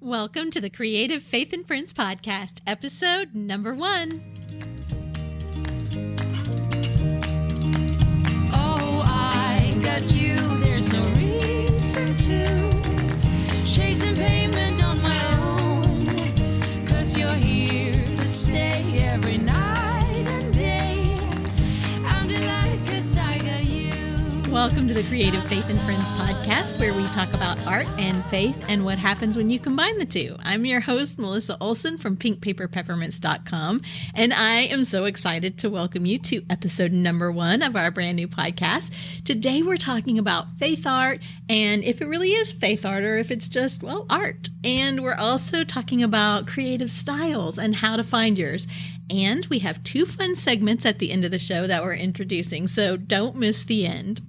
Welcome to the Creative Faith and Friends podcast, episode number 1. Oh, I got you, there's no reason to chasing payment on my own, 'cause you're here to stay every night and day. I'm delighted 'cause I got you. Welcome to the Creative Faith and Friends podcast, where we talk about art and faith and what happens when you combine the two. I'm your host, Melissa Ohlson from pinkpaperpeppermints.com, and I am so excited to welcome you to episode number 1 of our brand new podcast. Today, we're talking about faith art and if it really is faith art or if it's just, well, art. And we're also talking about creative styles and how to find yours. And we have 2 fun segments at the end of the show that we're introducing, so don't miss the end.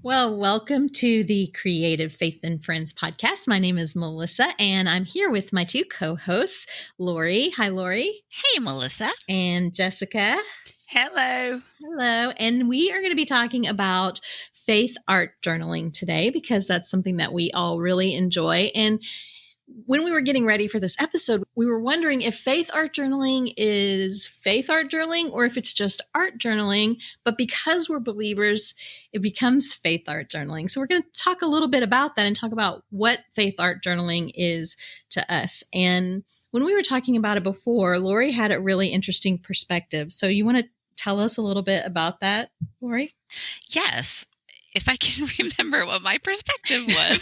Well, welcome to the Creative Faith and Friends podcast. My name is Melissa, and I'm here with my 2 co-hosts, Lauri. Hi, Lauri. Hey, Melissa. And Jessica. Hello. Hello. And we are going to be talking about faith art journaling today because that's something that we all really enjoy. And when we were getting ready for this episode, we were wondering if faith art journaling is faith art journaling or if it's just art journaling. But because we're believers, it becomes faith art journaling. So we're going to talk a little bit about that and talk about what faith art journaling is to us. And when we were talking about it before, Lauri had a really interesting perspective. So you want to tell us a little bit about that, Lauri? Yes. If I can remember what my perspective was.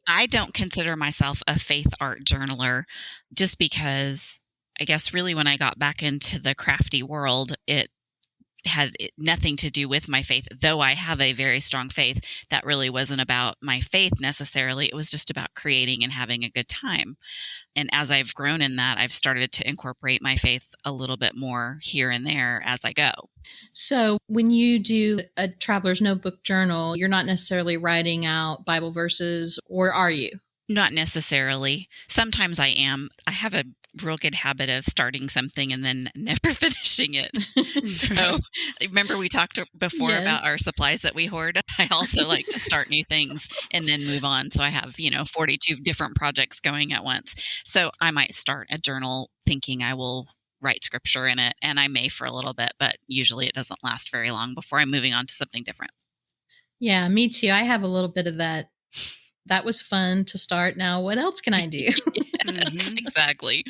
I don't consider myself a faith art journaler just because I guess really when I got back into the crafty world, it had nothing to do with my faith, though I have a very strong faith. That really wasn't about my faith necessarily. It was just about creating and having a good time. And as I've grown in that, I've started to incorporate my faith a little bit more here and there as I go. So when you do a traveler's notebook journal, you're not necessarily writing out Bible verses, or are you? Not necessarily. Sometimes I am. I have a real good habit of starting something and then never finishing it. So remember we talked before about our supplies that we hoard? I also like to start new things and then move on. So I have, 42 different projects going at once. So I might start a journal thinking I will write scripture in it, and I may for a little bit, but usually it doesn't last very long before I'm moving on to something different. Yeah, me too. I have a little bit of that. That was fun to start. Now, what else can I do? Yes, exactly.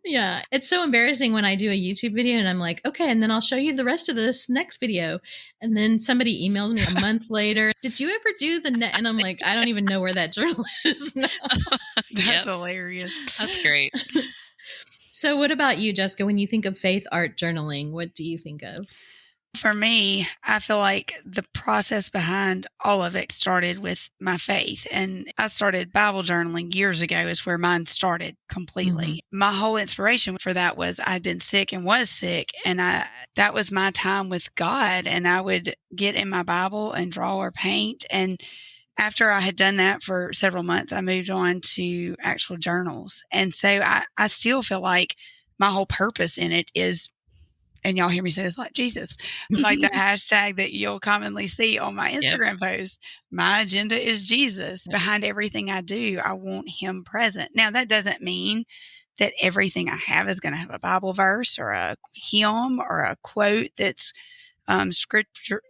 Yeah. It's so embarrassing when I do a YouTube video and I'm like, okay, and then I'll show you the rest of this next video. And then somebody emails me a month later. Did you ever do the And I'm like, I don't even know where that journal is now. That's hilarious. That's great. So what about you, Jessica? When you think of faith art journaling, what do you think of? For me, I feel like the process behind all of it started with my faith. And I started Bible journaling years ago is where mine started completely. Mm-hmm. My whole inspiration for that was I'd been sick and was sick. And that was my time with God. And I would get in my Bible and draw or paint. And after I had done that for several months, I moved on to actual journals. And so I still feel like my whole purpose in it is, and y'all hear me say this like Jesus, like the hashtag that you'll commonly see on my Instagram post. My agenda is Jesus. Behind everything I do, I want him present. Now, that doesn't mean that everything I have is going to have a Bible verse or a hymn or a quote that's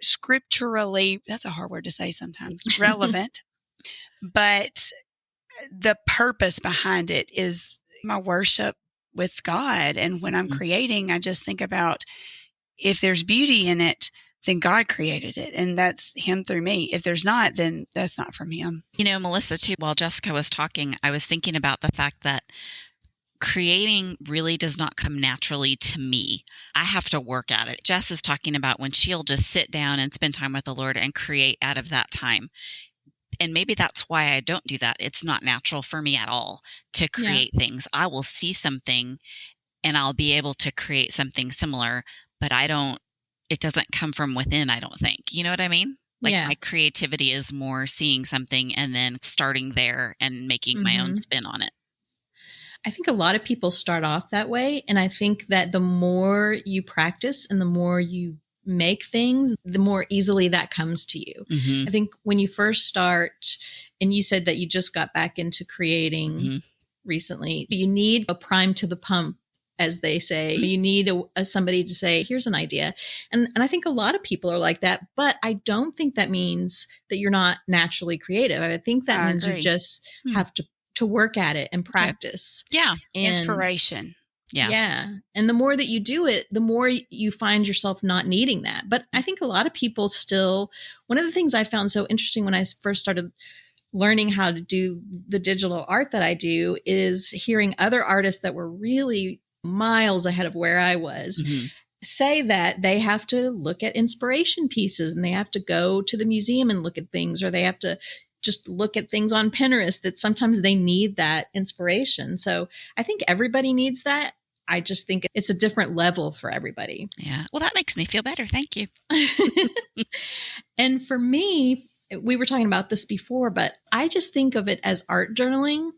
scripturally, that's a hard word to say sometimes, relevant. But the purpose behind it is my worship with God. And when I'm creating, I just think about if there's beauty in it, then God created it. And that's him through me. If there's not, then that's not from him. Melissa, too, while Jessica was talking, I was thinking about the fact that creating really does not come naturally to me. I have to work at it. Jess is talking about when she'll just sit down and spend time with the Lord and create out of that time. And maybe that's why I don't do that. It's not natural for me at all to create things. I will see something and I'll be able to create something similar, but it doesn't come from within, I don't think. You know what I mean? Like my creativity is more seeing something and then starting there and making my own spin on it. I think a lot of people start off that way. And I think that the more you practice and the more you make things, the more easily that comes to you. Mhm. I think when you first start, and you said that you just got back into creating Mhm. recently, you need a prime to the pump, as they say. You need somebody to say, here's an idea. And I think a lot of people are like that, but I don't think that means that you're not naturally creative. I think that I means you agree. just have to work at it and Okay. practice. Yeah. And Inspiration. Yeah. yeah. And the more that you do it, the more you find yourself not needing that. But I think a lot of people still, one of the things I found so interesting when I first started learning how to do the digital art that I do is hearing other artists that were really miles ahead of where I was Mhm. say that they have to look at inspiration pieces and they have to go to the museum and look at things, or they have to just look at things on Pinterest, that sometimes they need that inspiration. So I think everybody needs that. I just think it's a different level for everybody. Yeah. Well, that makes me feel better. Thank you. And for me, we were talking about this before, but I just think of it as art journaling,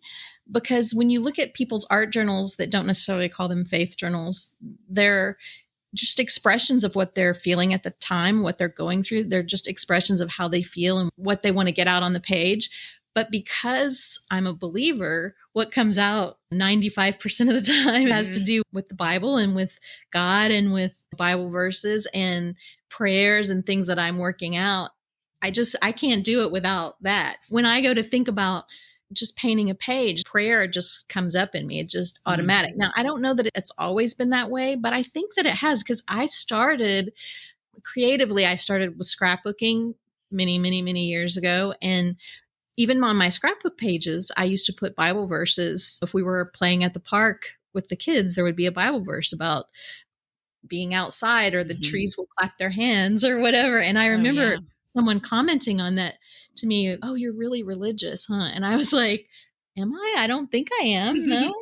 because when you look at people's art journals that don't necessarily call them faith journals, they're just expressions of what they're feeling at the time, what they're going through. They're just expressions of how they feel and what they want to get out on the page. But because I'm a believer, what comes out 95% of the time has to do with the Bible and with God and with Bible verses and prayers and things that I'm working out. I can't do it without that. When I go to think about just painting a page, prayer just comes up in me. It's just automatic. Now, I don't know that it's always been that way, but I think that it has, because I started creatively. I started with scrapbooking many, many, many years ago. And even on my scrapbook pages, I used to put Bible verses. If we were playing at the park with the kids, there would be a Bible verse about being outside, or the Mhm. trees will clap their hands or whatever. And I remember yeah. someone commenting on that to me, oh, you're really religious, huh? And I was like, am I? I don't think I am. No.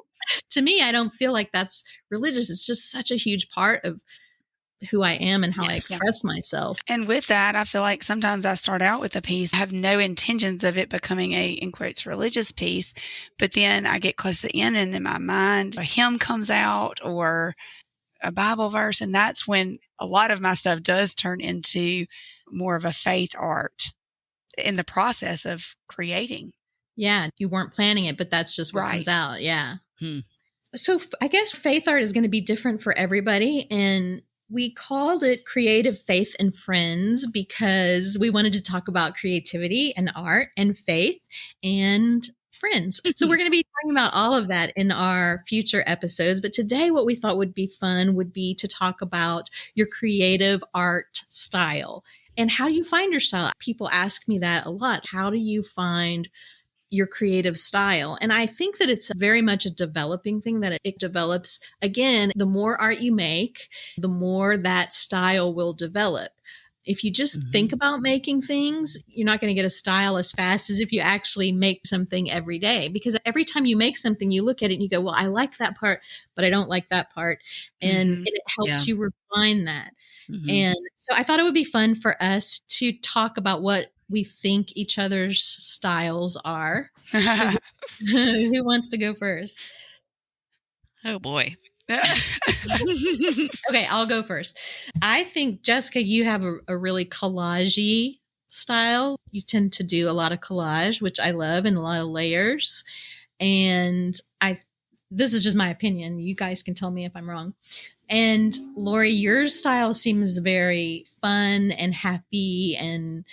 To me, I don't feel like that's religious. It's just such a huge part of who I am and how I Yes. express myself. And with that, I feel like sometimes I start out with a piece, have no intentions of it becoming a, in quotes, religious piece, but then I get close to the end and in my mind, a hymn comes out or a Bible verse. And that's when a lot of my stuff does turn into more of a faith art in the process of creating. Yeah. You weren't planning it, but that's just what comes Right. out. Yeah. Hmm. So I guess faith art is going to be different for everybody. And we called it Creative Faith and Friends because we wanted to talk about creativity and art and faith and friends. So we're going to be talking about all of that in our future episodes. But today, what we thought would be fun would be to talk about your creative art style. And how do you find your style? People ask me that a lot. How do you find your creative style? And I think that it's very much a developing thing, that it develops. Again, the more art you make, the more that style will develop. If you just think about making things, you're not going to get a style as fast as if you actually make something every day. Because every time you make something, you look at it and you go, well, I like that part, but I don't like that part. And it helps you refine that. Mhm. And so I thought it would be fun for us to talk about what we think each other's styles are. So who wants to go first? Oh boy. Okay, I'll go first. I think, Jessica, you have a really collage-y style. You tend to do a lot of collage, which I love, and a lot of layers. And this is just my opinion. You guys can tell me if I'm wrong. And Lauri, your style seems very fun and happy. And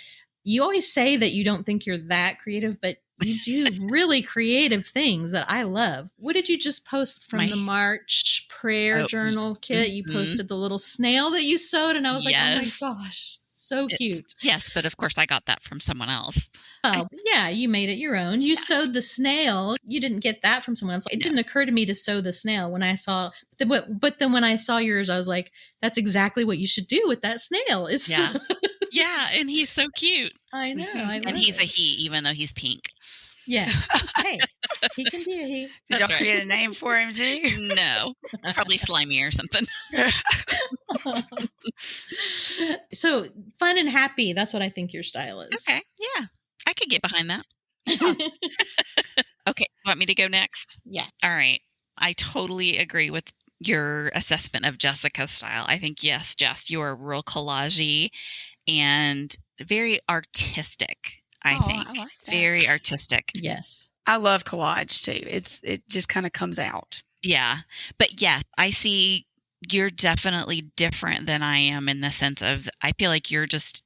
you always say that you don't think you're that creative, but you do really creative things that I love. What did you just post from the March prayer journal kit? You posted the little snail that you sewed, and I was like, oh my gosh, so cute. Yes, but of course I got that from someone else. Oh, yeah, you made it your own. You sewed the snail. You didn't get that from someone else. It didn't occur to me to sew the snail when I saw, but then when I saw yours, I was like, that's exactly what you should do with that snail. Yeah, and he's so cute. I know. And he's a he, even though he's pink. Yeah. Hey, he can be a he. Did y'all create a name for him too? No, probably slimy or something. So fun and happy. That's what I think your style is. Okay, yeah, I could get behind that. Okay, you want me to go next? Yeah. All right. I totally agree with your assessment of Jessica's style. I think, yes, Jess, you are real collagey and very artistic, I think. I like that. Very artistic. Yes. I love collage too. It just kind of comes out. Yeah. But yes, I see you're definitely different than I am in the sense of I feel like you're just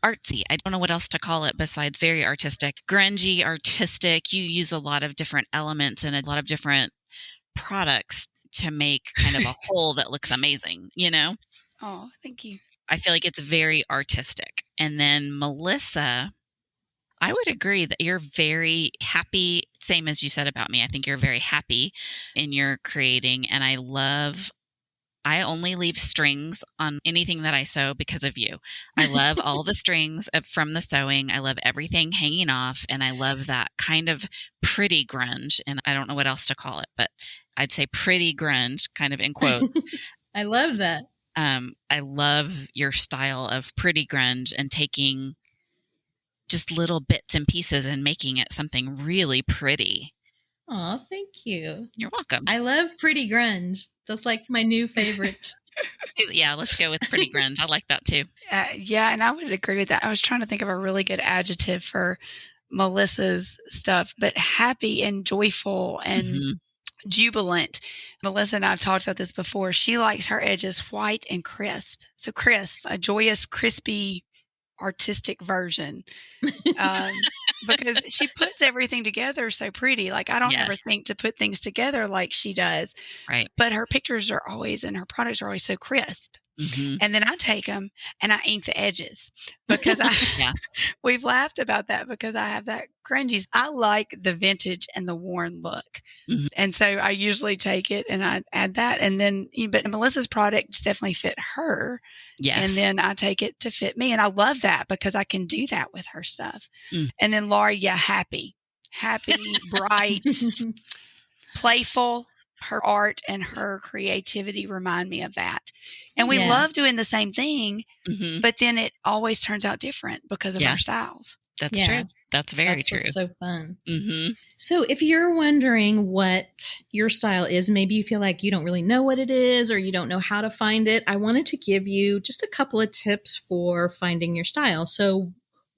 artsy. I don't know what else to call it besides very artistic. Grungy, artistic. You use a lot of different elements and a lot of different products to make kind of a whole that looks amazing, you know? Oh, thank you. I feel like it's very artistic. And then Melissa, I would agree that you're very happy, same as you said about me. I think you're very happy in your creating. And I only leave strings on anything that I sew because of you. I love all the strings from the sewing. I love everything hanging off. And I love that kind of pretty grunge. And I don't know what else to call it, but I'd say pretty grunge, kind of in quotes. I love that. I love your style of pretty grunge and taking just little bits and pieces and making it something really pretty. Oh, thank you. You're welcome. I love pretty grunge. That's like my new favorite. Yeah, let's go with pretty grunge. I like that too. Yeah, and I would agree with that. I was trying to think of a really good adjective for Melissa's stuff, but happy and joyful and jubilant. Melissa and I have talked about this before. She likes her edges white and crisp. So crisp, a joyous, crispy, artistic version. Because she puts everything together so pretty. Like I don't ever think to put things together like she does. Right. But her pictures are always, and her products are always so crisp. Mm-hmm. And then I take them and I ink the edges because we've laughed about that because I have that grungy. I like the vintage and the worn look. Mm-hmm. And so I usually take it and I add that. And then, but Melissa's products definitely fit her. Yes. And then I take it to fit me. And I love that because I can do that with her stuff. Mm. And then Lauri, happy, bright, playful. Her art and her creativity remind me of that. And we love doing the same thing, but then it always turns out different because of our styles. That's true. That's very true. What's so fun. Mm-hmm. So if you're wondering what your style is, maybe you feel like you don't really know what it is or you don't know how to find it, I wanted to give you just a couple of tips for finding your style. So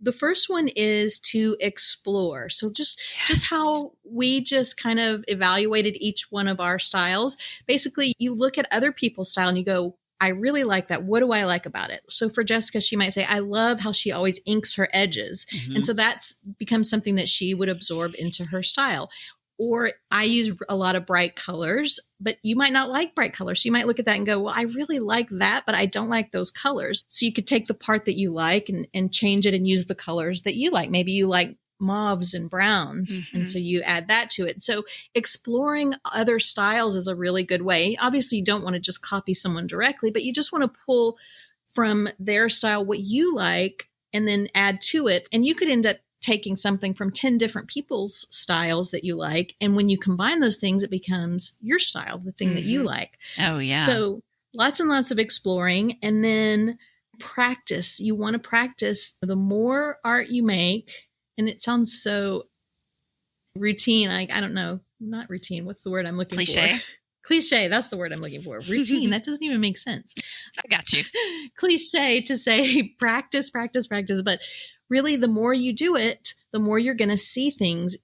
the first one is to explore. So just how we just kind of evaluated each one of our styles. Basically, you look at other people's style and you go, I really like that. What do I like about it? So for Jessica, she might say, I love how she always inks her edges. Mm-hmm. And so that's becomes something that she would absorb into her style. Or I use a lot of bright colors, but you might not like bright colors. So you might look at that and go, well, I really like that, but I don't like those colors. So you could take the part that you like and change it and use the colors that you like. Maybe you like mauves and browns. Mm-hmm. And so you add that to it. So exploring other styles is a really good way. Obviously, you don't want to just copy someone directly, but you just want to pull from their style what you like and then add to it. And you could end up taking something from 10 different people's styles that you like. And when you combine those things, it becomes your style, the thing that you like. Oh, yeah. So lots and lots of exploring and then practice. You want to practice. The more art you make, and it sounds so routine. I don't know, not routine. What's the word I'm looking for? Cliche. That's the word I'm looking for. Routine. That doesn't even make sense. I got you. Cliche to say practice. But really, the more you do it, the more you're going to see things.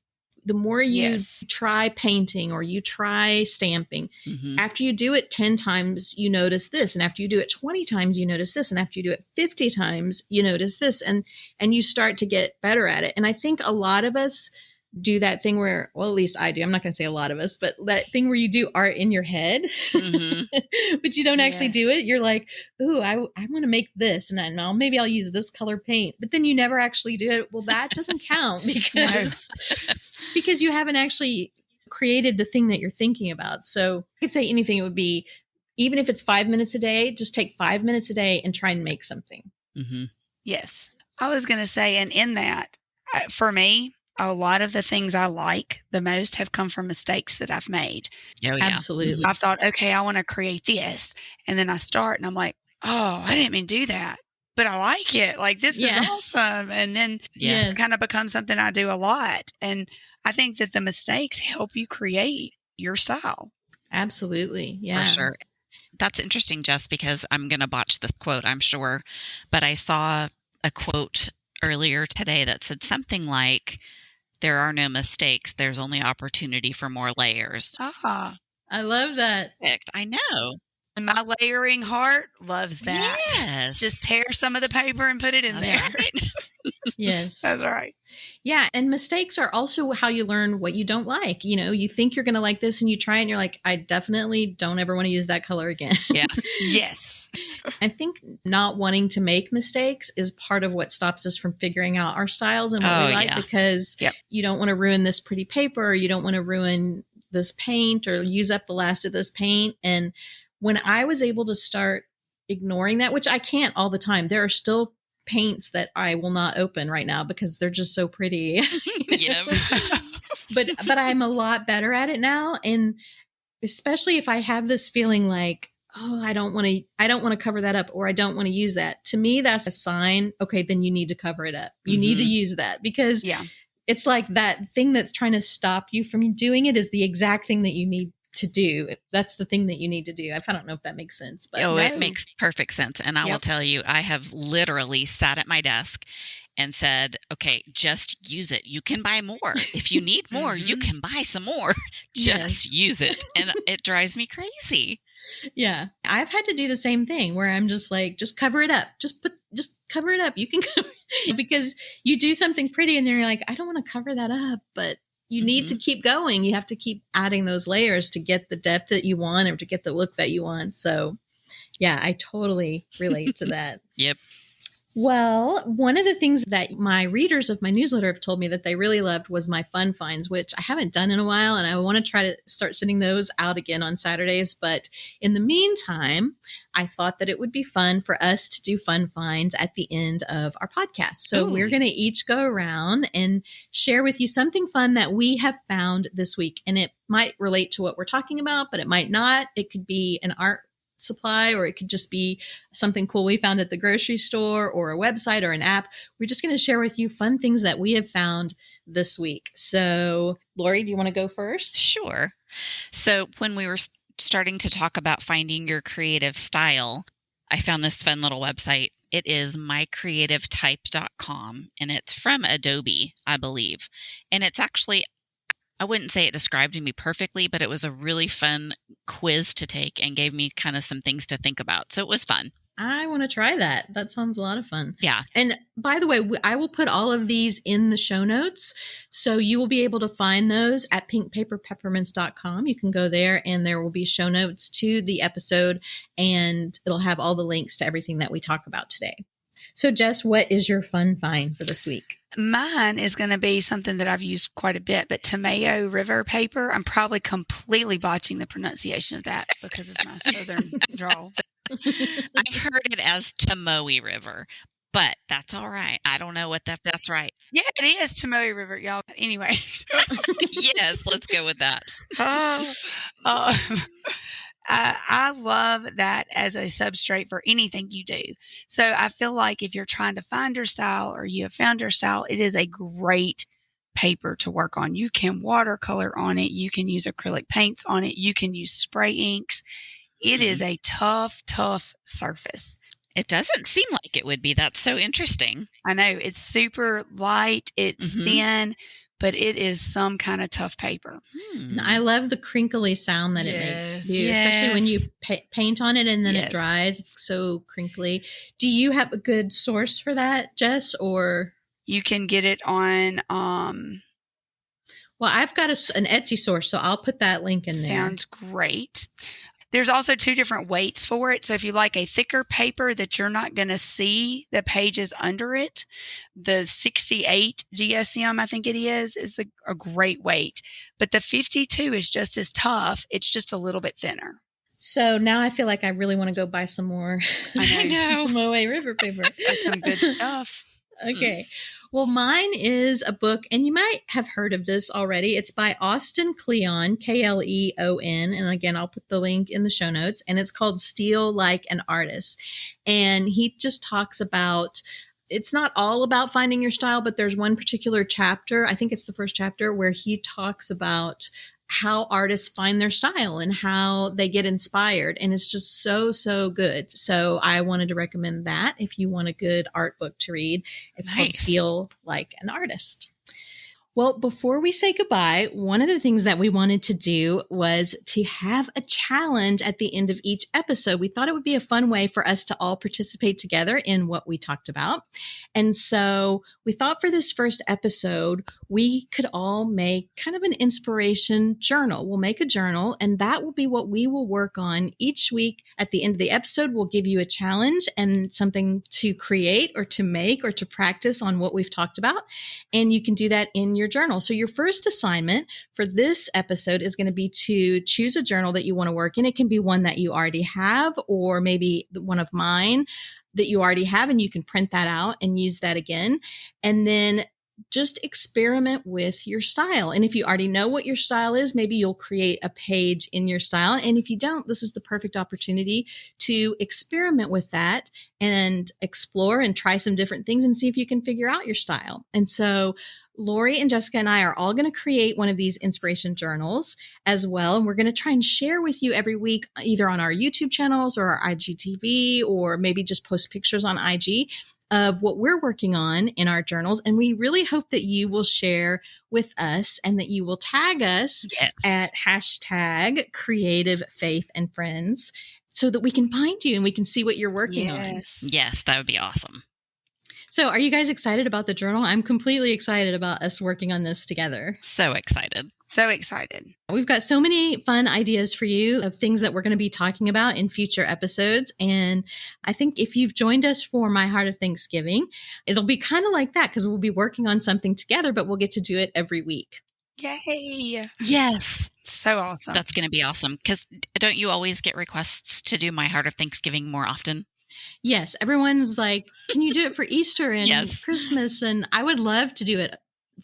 The more you try painting or you try stamping, after you do it 10 times, you notice this. And after you do it 20 times, you notice this. And after you do it 50 times, you notice this. And you start to get better at it. And I think a lot of us do that thing where, well, at least I do. I'm not going to say a lot of us, but that thing where you do art in your head, but you don't actually do it. You're like, ooh, I want to make this. And maybe I'll use this color paint, but then you never actually do it. Well, that doesn't count because you haven't actually created the thing that you're thinking about. So I could say anything. It would be, even if it's 5 minutes a day, just take 5 minutes a day and try and make something. Mm-hmm. Yes. I was going to say, and in that, for me, a lot of the things I like the most have come from mistakes that I've made. Oh, yeah. Absolutely. I've thought, okay, I want to create this. And then I start and I'm like, oh, I didn't mean to do that, but I like it. Like, this is awesome. And then it kind of becomes something I do a lot. And I think that the mistakes help you create your style. Absolutely. for Yeah. sure. That's interesting, Jess, because I'm going to botch this quote, I'm sure. But I saw a quote earlier today that said something like, there are no mistakes. There's only opportunity for more layers. Ah, I love that. Perfect. I know. and my layering heart loves that. Yes. Just tear some of the paper and put it in That's there. right. Yes. That's right. Yeah. And mistakes are also how you learn what you don't like. You know, you think you're going to like this and you try it and you're like, I definitely don't ever want to use that color again. Yeah. Yes. I think not wanting to make mistakes is part of what stops us from figuring out our styles and what Oh, we like, yeah. because Yep. you don't want to ruin this pretty paper, or you don't want to ruin this paint or use up the last of this paint. And when I was able to start ignoring that, which I can't all the time, there are still paints that I will not open right now because they're just so pretty. Yeah. But I'm a lot better at it now. And especially if I have this feeling like, oh, I don't want to cover that up, or I don't want to use that. To me, that's a sign. Okay, then you need to cover it up. You need to use that, because Yeah. it's like that thing that's trying to stop you from doing it is the exact thing that you need to do. That's the thing that you need to do. I don't know if that makes sense, but Oh, No. it makes perfect sense. And I will Yep. tell you, I have literally sat at my desk and said, okay, just use it. You can buy more. If you need more, you Mhm. can buy some more. Just Yes. use it. And it drives me crazy. yeah, I've had to do the same thing where I'm just like, just cover it up. Just cover it up. You can cover because you do something pretty and then you're like, I don't want to cover that up, but you need to keep going. You have to keep adding those layers to get the depth that you want or to get the look that you want. So yeah, I totally relate to that. Yep. Well, one of the things that my readers of my newsletter have told me that they really loved was my fun finds, which I haven't done in a while. And I want to try to start sending those out again on Saturdays. But in the meantime, I thought that it would be fun for us to do fun finds at the end of our podcast. So Ooh. we're going to each go around and share with you something fun that we have found this week. And it might relate to what we're talking about, but it might not. It could be an art supply, or it could just be something cool we found at the grocery store or a website or an app. We're just going to share with you fun things that we have found this week. So, Lauri, do you want to go first? Sure. So when we were starting to talk about finding your creative style, I found this fun little website. It is mycreativetype.com, and it's from Adobe, I believe. And it's actually, I wouldn't say it described me perfectly, but it was a really fun quiz to take and gave me kind of some things to think about. So it was fun. I want to try that. That sounds a lot of fun. Yeah. And by the way, I will put all of these in the show notes. So you will be able to find those at pinkpaperpeppermints.com. You can go there and there will be show notes to the episode, and it'll have all the links to everything that we talk about today. So Jess, what is your fun find for this week? Mine is going to be something that I've used quite a bit, but Tomato River paper. I'm probably completely botching the pronunciation of that because of my southern drawl. I've heard it as Tomoe River, but that's all right. I don't know what that's right. Yeah, it is Tomoe River, y'all. Anyway. Yes, let's go with that. I love that as a substrate for anything you do. So I feel like if you're trying to find your style or you have found your style, it is a great paper to work on. You can watercolor on it. You can use acrylic paints on it. You can use spray inks. It is a tough, tough surface. It doesn't seem like it would be. That's so interesting. I know it's super light. It's thin, but it is some kind of tough paper. And I love the crinkly sound that it makes, too, Yes. especially when you paint on it and then Yes. it dries. It's so crinkly. Do you have a good source for that, Jess? Or You can get it on, well, I've got an Etsy source, so I'll put that link in there. sounds great. There's also 2 different weights for it. So if you like a thicker paper that you're not going to see the pages under it, the 68 GSM, I think it is a great weight. But the 52 is just as tough. It's just a little bit thinner. So now I feel like I really want to go buy some more I know. Tomoe River paper. That's some good stuff. Okay. Well, mine is a book, and you might have heard of this already. It's by Austin Kleon, Kleon. And again, I'll put the link in the show notes. And it's called Steal Like an Artist. And he just talks about, it's not all about finding your style, but there's one particular chapter, I think it's the first chapter, where he talks about how artists find their style and how they get inspired. And it's just so, so good. So I wanted to recommend that if you want a good art book to read. It's called Nice. Steal Like an Artist. Well, before we say goodbye, one of the things that we wanted to do was to have a challenge at the end of each episode. We thought it would be a fun way for us to all participate together in what we talked about. And so we thought for this first episode, we could all make kind of an inspiration journal. We'll make a journal, and that will be what we will work on each week. At the end of the episode, we'll give you a challenge and something to create or to make or to practice on what we've talked about. And you can do that in your journal. So your first assignment for this episode is going to be to choose a journal that you want to work in. It can be one that you already have, or maybe one of mine that you already have, and you can print that out and use that again. And then just experiment with your style. And if you already know what your style is, maybe you'll create a page in your style. And if you don't, this is the perfect opportunity to experiment with that and explore and try some different things and see if you can figure out your style. And so Lauri and Jessica and I are all going to create one of these inspiration journals as well. And we're going to try and share with you every week, either on our YouTube channels or our IGTV, or maybe just post pictures on IG of what we're working on in our journals. And we really hope that you will share with us and that you will tag us at # Creative Faith and Friends so that we can find you and we can see what you're working on. Yes, that would be awesome. So are you guys excited about the journal? I'm completely excited about us working on this together. So excited. So excited. We've got so many fun ideas for you of things that we're going to be talking about in future episodes. And I think if you've joined us for My Heart of Thanksgiving, it'll be kind of like that because we'll be working on something together, but we'll get to do it every week. Yay. Yes. So awesome. That's going to be awesome. Because don't you always get requests to do My Heart of Thanksgiving more often? Yes. Everyone's like, can you do it for Easter and Yes. Christmas? And I would love to do it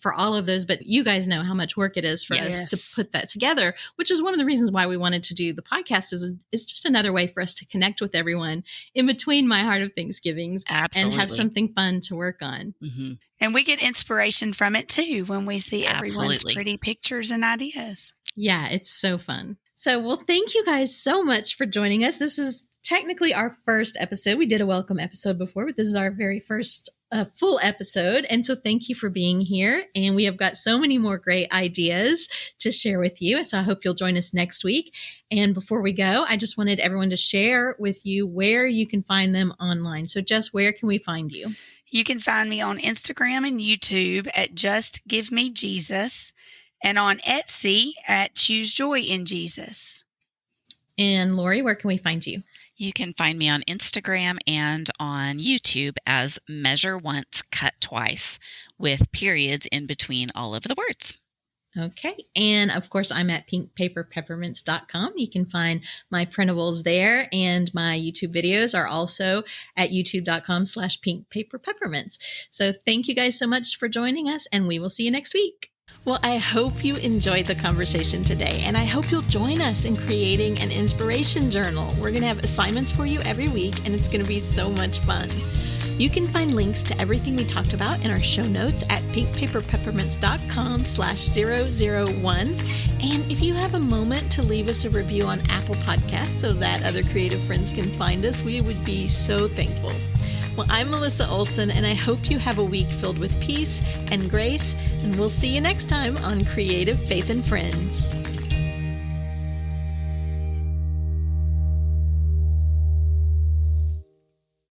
for all of those, but you guys know how much work it is for us to put that together, which is one of the reasons why we wanted to do the podcast. Is it's just another way for us to connect with everyone in between My Heart of Thanksgivings. Absolutely. And have something fun to work on. Mm-hmm. And we get inspiration from it too when we see everyone's Absolutely. pretty pictures and ideas. Yeah, it's so fun. So, well, thank you guys so much for joining us. This is technically our first episode. We did a welcome episode before, but this is our very first full episode. And so thank you for being here. And we have got so many more great ideas to share with you. So I hope you'll join us next week. And before we go, I just wanted everyone to share with you where you can find them online. So Jess, where can we find you? You can find me on Instagram and YouTube at Just Give Me Jesus, and on Etsy at Choose Joy in Jesus. And Lauri, where can we find you? You can find me on Instagram and on YouTube as Measure Once, Cut Twice, with periods in between all of the words. Okay. And of course, I'm at pinkpaperpeppermints.com. You can find my printables there, and my YouTube videos are also at youtube.com/pinkpaperpeppermints. So thank you guys so much for joining us, and we will see you next week. Well, I hope you enjoyed the conversation today, and I hope you'll join us in creating an inspiration journal. We're going to have assignments for you every week, and it's going to be so much fun. You can find links to everything we talked about in our show notes at pinkpaperpeppermints.com/001. And if you have a moment to leave us a review on Apple Podcasts so that other creative friends can find us, we would be so thankful. Well, I'm Melissa Ohlson, and I hope you have a week filled with peace and grace, and we'll see you next time on Creative Faith and Friends.